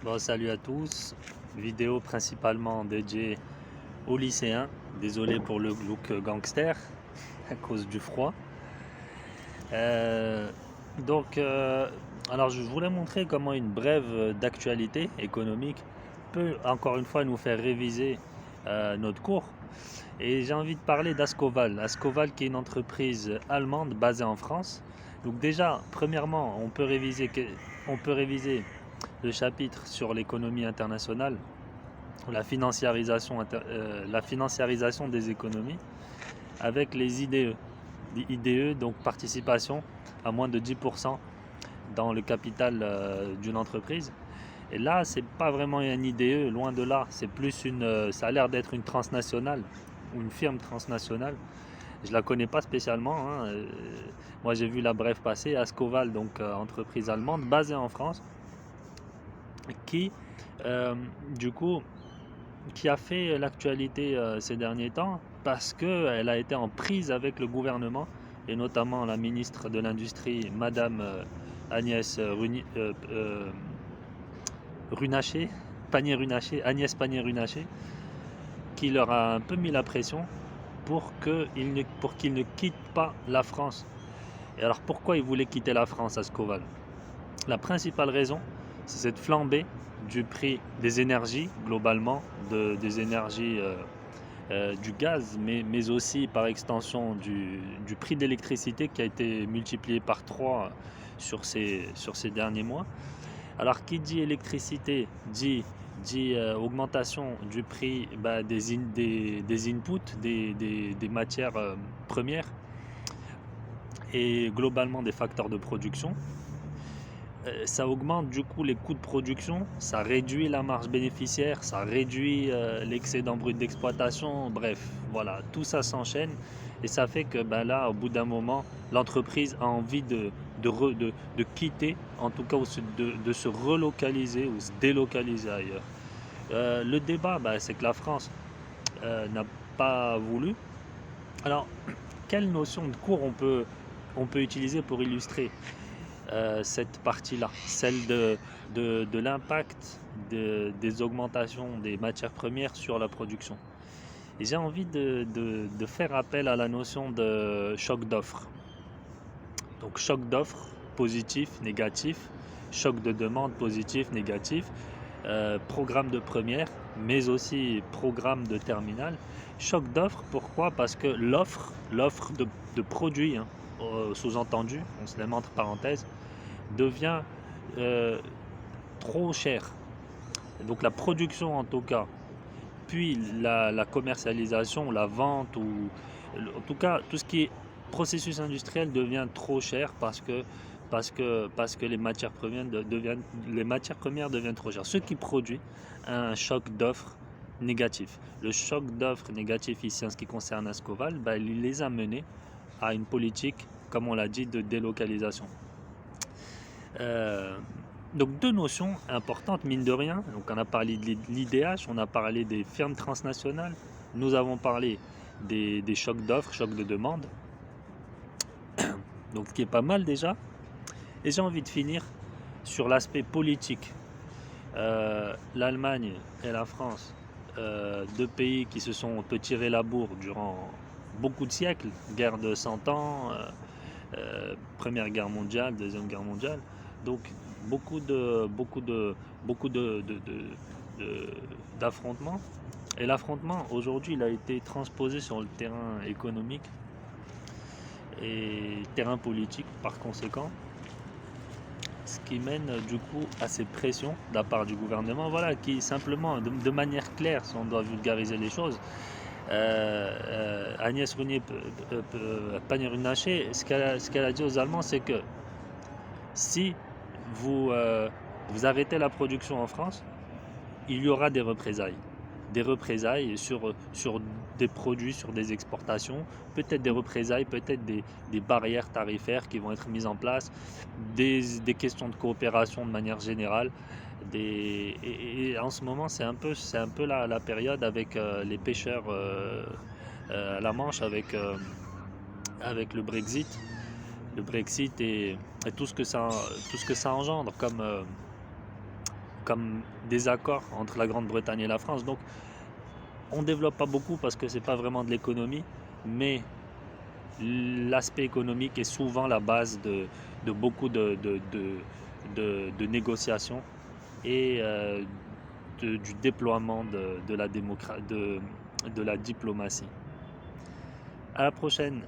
Bon, salut à tous. Vidéo principalement dédiée aux lycéens. Désolé pour le look gangster à cause du froid. Euh, donc, alors je voulais montrer comment une brève d'actualité économique peut encore une fois nous faire réviser notre cours. Et j'ai envie de parler d'Ascoval. Ascoval qui est une entreprise allemande basée en France. Donc déjà, premièrement, on peut réviser le chapitre sur l'économie internationale, la financiarisation des économies avec les IDE. Les IDE, donc participation à moins de 10% dans le capital d'une entreprise. Et là, c'est pas vraiment un IDE, loin de là. C'est plus ça a l'air d'être une transnationale ou une firme transnationale. Je la connais pas spécialement, hein. Moi, j'ai vu la brève passer. Ascoval, donc entreprise allemande basée en France, qui euh, du coup qui a fait l'actualité ces derniers temps parce qu'elle a été en prise avec le gouvernement et notamment la ministre de l'Industrie, Madame Agnès Runacher, Agnès Pannier-Runacher, qui leur a un peu mis la pression pour qu'ils ne quittent pas la France. Et alors pourquoi ils voulaient quitter la France à Scoval? La principale raison, c'est cette flambée du prix des énergies, globalement, des énergies du gaz, mais aussi par extension du prix d'électricité qui a été multiplié par 3 sur ces derniers mois. Alors qui dit électricité dit augmentation du prix des inputs, des matières premières et globalement des facteurs de production. Ça augmente du coup les coûts de production, ça réduit la marge bénéficiaire, ça réduit l'excédent brut d'exploitation, bref, voilà, tout ça s'enchaîne et ça fait que là, au bout d'un moment, l'entreprise a envie de quitter, en tout cas de se relocaliser ou se délocaliser ailleurs. Le débat, c'est que la France n'a pas voulu. Alors, quelle notion de cours on peut utiliser pour illustrer cette partie-là, celle de l'impact des augmentations des matières premières sur la production. Et j'ai envie de faire appel à la notion de choc d'offre. Donc choc d'offre, positif, négatif, choc de demande, positif, négatif, programme de première, mais aussi programme de terminale. Choc d'offre, pourquoi? Parce que l'offre de produits, hein, sous-entendu, on se les met entre parenthèses, devient euh, trop cher. Donc la production en tout cas, puis la commercialisation, la vente, ou en tout cas tout ce qui est processus industriel devient trop cher parce que les matières premières deviennent trop chères. Ce qui produit un choc d'offre négatif. Le choc d'offre négatif ici en ce qui concerne Ascoval, il les a menés à une politique, comme on l'a dit, de délocalisation. Euh, donc deux notions importantes, mine de rien. Donc on a parlé de l'IDH, on a parlé des firmes transnationales, nous avons parlé des chocs d'offres, chocs de demande. Donc ce qui est pas mal déjà. Et j'ai envie de finir sur l'aspect politique. L'Allemagne et la France, deux pays qui se sont un peu tirés la bourre durant beaucoup de siècles, guerre de 100 ans, Première Guerre mondiale, Deuxième Guerre mondiale. Donc beaucoup d'affrontements. Et l'affrontement aujourd'hui, il a été transposé sur le terrain économique et terrain politique par conséquent, ce qui mène du coup à ces pressions de la part du gouvernement, voilà, qui simplement, de manière claire, si on doit vulgariser les choses, Agnès Pannier-Runacher, ce qu'elle a dit aux Allemands, c'est que si vous arrêtez la production en France, il y aura des représailles. Des représailles sur des produits, sur des exportations, peut-être des représailles, peut-être des barrières tarifaires qui vont être mises en place, des questions de coopération de manière générale. Et en ce moment, c'est un peu la période avec les pêcheurs à la Manche, avec le Brexit. Le Brexit et tout ce que ça engendre comme des accords entre la Grande-Bretagne et la France. Donc on ne développe pas beaucoup parce que c'est pas vraiment de l'économie, mais l'aspect économique est souvent la base de beaucoup de négociations et du déploiement de la diplomatie. À la prochaine.